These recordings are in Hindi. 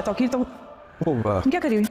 तौकीर तुम क्या कर रही हो?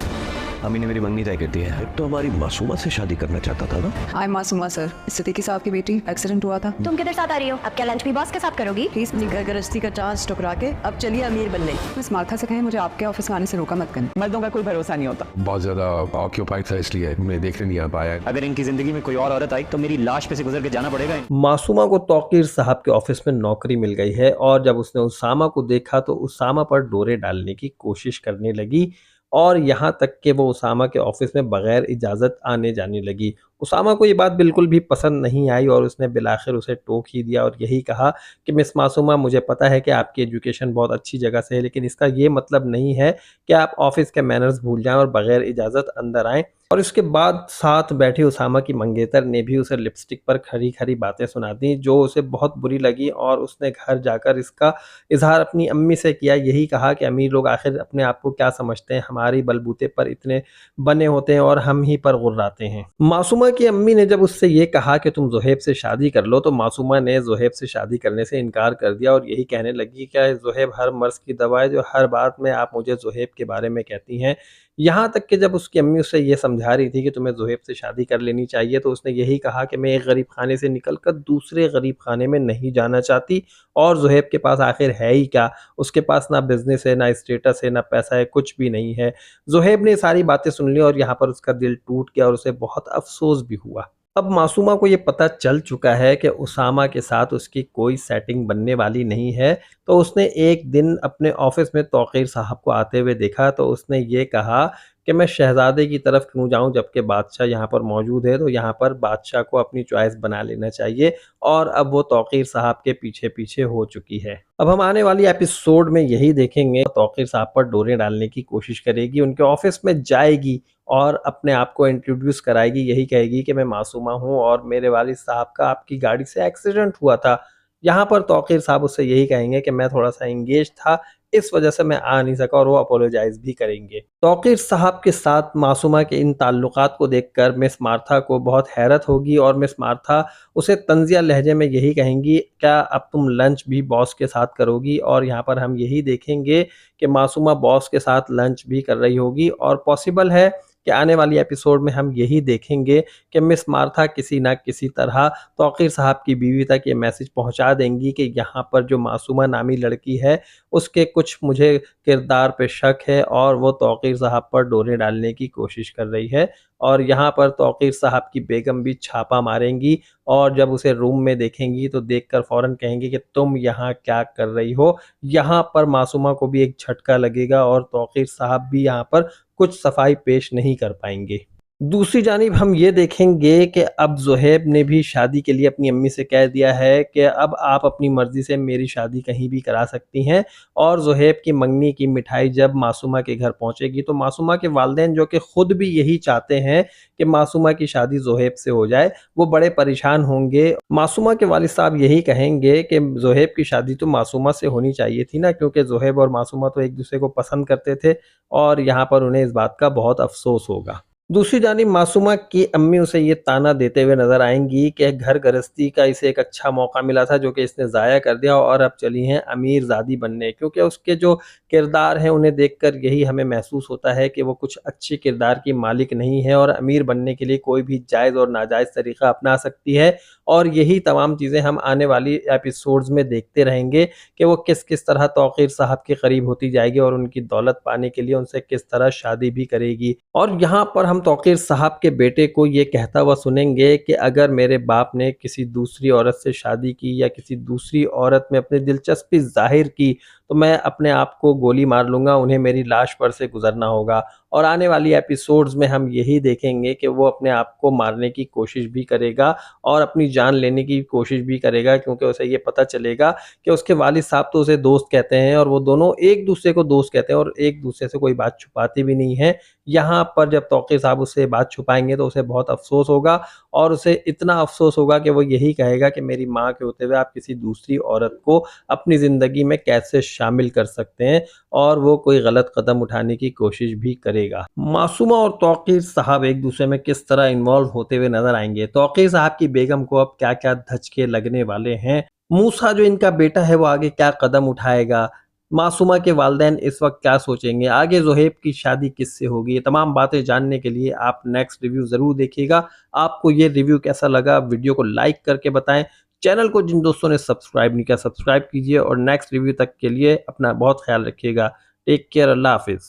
अम्मी ने मेरी मंगनी तय कर दी है। तो हमारी मासूमा से शादी करना चाहता था ना। आई मासूमा सर, सिद्दीकी साहब की बेटी, एक्सीडेंट हुआ था। तुम किधर साथ आ रही हो? अब क्या लंच भी बॉस के साथ करोगी? प्लीज अपनी घर गृहस्थी का चांस टुकरा के अब चलिए अमीर बनने। मिस मार्था से कहें मुझे आपके ऑफिस में आने से रोका मत करें। मर्दों का कोई भरोसा नहीं होता। बहुत ज्यादा ऑक्यूपाइड था इसलिए मैं देखने नहीं आ पाया। अगर इनकी जिंदगी में कोई और औरत आई तो मेरी लाश पे से गुजर के जाना पड़ेगा। मासूमा को तौकीर साहब के ऑफिस में नौकरी मिल गई है और जब उसने उसामा को देखा तो उसामा पर डोरे डालने की कोशिश करने लगी और यहाँ तक कि वो उसामा के ऑफिस में बगैर इजाज़त आने जाने लगी। उसामा को ये बात बिल्कुल भी पसंद नहीं आई और उसने बिलाखिर उसे टोक ही दिया और यही कहा कि मिस मासूमा, मुझे पता है कि आपकी एजुकेशन बहुत अच्छी जगह से है, लेकिन इसका ये मतलब नहीं है कि आप ऑफिस के मैनर्स भूल जाएं और बगैर इजाज़त अंदर आएँ। और इसके बाद साथ बैठे उसामा की मंगेतर ने भी उसे लिपस्टिक पर खरी खरी बातें सुना दी जो उसे बहुत बुरी लगी और उसने घर जाकर इसका इजहार अपनी अम्मी से किया। यही कहा कि अमीर लोग आखिर अपने आप को क्या समझते हैं, हमारी बलबूते पर इतने बने होते हैं और हम ही पर गुर्राते हैं। मासूमा की अम्मी ने जब उससे ये कहा कि तुम ज़ुहैब से शादी कर लो तो मासूमा ने ज़ुहैब से शादी करने से इनकार कर दिया और यही कहने लगी कि ज़ुहैब हर मर्ज़ की दवा है, जो हर बात में आप मुझे ज़ुहैब के बारे में कहती हैं। यहाँ तक कि जब उसकी अम्मी उससे ये समझा रही थी कि तुम्हें ज़ुहैब से शादी कर लेनी चाहिए तो उसने यही कहा कि मैं एक गरीब खाने से निकलकर दूसरे गरीब खाने में नहीं जाना चाहती और ज़ुहैब के पास आखिर है ही क्या, उसके पास ना बिजनेस है, ना स्टेटस है, ना पैसा है, कुछ भी नहीं है। ज़ुहैब ने सारी बातें सुन ली और यहाँ पर उसका दिल टूट गया और उसे बहुत अफसोस भी हुआ। अब मासूमा को ये पता चल चुका है कि उसामा के साथ उसकी कोई सेटिंग बनने वाली नहीं है, तो उसने एक दिन अपने ऑफिस में तौकीर साहब को आते हुए देखा तो उसने ये कहा कि मैं शहजादे की तरफ क्यों जाऊं जबकि बादशाह यहाँ पर मौजूद है, तो यहाँ पर बादशाह को अपनी चॉइस बना लेना चाहिए और अब वो तौकीर साहब के पीछे पीछे हो चुकी है। अब हम आने वाली एपिसोड में यही देखेंगे, तौकीर साहब पर डोरे डालने की कोशिश करेगी, उनके ऑफिस में जाएगी और अपने आप को इंट्रोड्यूस कराएगी, यही कहेगी कि मैं मासूमा हूँ और मेरे वालिद साहब का आपकी गाड़ी से एक्सीडेंट हुआ था। यहाँ पर तौकीर साहब उससे यही कहेंगे कि मैं थोड़ा सा इंगेज था, इस वजह से मैं आ नहीं सका और वो अपोलोजाइज भी करेंगे। तौकीर साहब के साथ मासूमा के इन ताल्लुकात को देखकर मिस मार्था को बहुत हैरत होगी और मिस मार्था उसे तंजिया लहजे में यही कहेंगी, क्या अब तुम लंच भी बॉस के साथ करोगी? और यहाँ पर हम यही देखेंगे कि मासूमा बॉस के साथ लंच भी कर रही होगी और पॉसिबल है कि आने वाली एपिसोड में हम यही देखेंगे कि मिस मार्था किसी ना किसी तरह तौकीर साहब की बीवी तक ये मैसेज पहुंचा देंगी कि यहाँ पर जो मासूमा नामी लड़की है उसके कुछ मुझे किरदार पे शक है और वो तौकीर साहब पर डोरे डालने की कोशिश कर रही है। और यहाँ पर तौकीर साहब की बेगम भी छापा मारेंगी और जब उसे रूम में देखेंगी तो देखकर फ़ौरन कहेंगी कि तुम यहाँ क्या कर रही हो। यहाँ पर मासूमा को भी एक झटका लगेगा और तौकीर साहब भी यहाँ पर कुछ सफाई पेश नहीं कर पाएंगे। दूसरी जानिब हम ये देखेंगे कि अब ज़ुहैब ने भी शादी के लिए अपनी अम्मी से कह दिया है कि अब आप अपनी मर्ज़ी से मेरी शादी कहीं भी करा सकती हैं और ज़ुहैब की मंगनी की मिठाई जब मासूमा के घर पहुंचेगी तो मासूमा के वालिदैन, जो कि ख़ुद भी यही चाहते हैं कि मासूमा की शादी ज़ुहैब से हो जाए, वो बड़े परेशान होंगे। मासूमा के वालिद साहब यही कहेंगे कि ज़ुहैब की शादी तो मासूमा से होनी चाहिए थी ना, क्योंकि ज़ुहैब और मासूमा तो एक दूसरे को पसंद करते थे और यहाँ पर उन्हें इस बात का बहुत अफसोस होगा। दूसरी जानिब मासूमा की अम्मी उसे ये ताना देते हुए नजर आएंगी कि घर गृहस्थी का इसे एक अच्छा मौका मिला था जो कि इसने ज़ाया कर दिया और अब चली हैं अमीर ज़ादी बनने, क्योंकि उसके जो किरदार हैं उन्हें देखकर यही हमें महसूस होता है कि वो कुछ अच्छे किरदार की मालिक नहीं है और अमीर बनने के लिए कोई भी जायज़ और नाजायज़ तरीक़ा अपना सकती है। और यही तमाम चीज़ें हम आने वाली एपिसोड्स में देखते रहेंगे कि वो किस किस तरह तौकीर साहब के करीब होती जाएगी और उनकी दौलत पाने के लिए उनसे किस तरह शादी भी करेगी। और यहाँ पर हम तौकीर साहब के बेटे को ये कहता हुआ सुनेंगे कि अगर मेरे बाप ने किसी दूसरी औरत से शादी की या किसी दूसरी औरत में अपनी दिलचस्पी जाहिर की तो मैं अपने आप को गोली मार लूँगा, उन्हें मेरी लाश पर से गुजरना होगा। और आने वाली एपिसोड्स में हम यही देखेंगे कि वो अपने आप को मारने की कोशिश भी करेगा और अपनी जान लेने की कोशिश भी करेगा, क्योंकि उसे ये पता चलेगा कि उसके वालिद साहब तो उसे दोस्त कहते हैं और वो दोनों एक दूसरे को दोस्त कहते हैं और एक दूसरे से कोई बात छुपाते भी नहीं है। यहाँ पर जब तौकीर साहब उससे बात छुपाएंगे तो उसे बहुत अफसोस होगा और उसे इतना अफसोस होगा कि वो यही कहेगा कि मेरी माँ के होते हुए आप किसी दूसरी औरत को अपनी ज़िंदगी में कैसे शामिल कर सकते हैं, और वो कोई गलत कदम उठाने की कोशिश भी करेगा। मासूमा और तौकीर साहब एक दूसरे में किस तरह इन्वॉल्व होते हुए नजर आएंगे, तौकीर साहब की बेगम को अब क्या क्या धचके लगने वाले हैं, मूसा जो इनका बेटा है वो आगे क्या कदम उठाएगा, मासूमा के वालिदैन इस वक्त क्या सोचेंगे, आगे ज़ोहैब की शादी किससे होगी, ये तमाम बातें जानने के लिए आप नेक्स्ट रिव्यू ज़रूर देखिएगा। आपको ये रिव्यू कैसा लगा, वीडियो को लाइक करके बताएं। चैनल को जिन दोस्तों ने सब्सक्राइब नहीं किया सब्सक्राइब कीजिए और नेक्स्ट रिव्यू तक के लिए अपना बहुत ख्याल रखिएगा। टेक केयर, अल्लाह हाफिज़।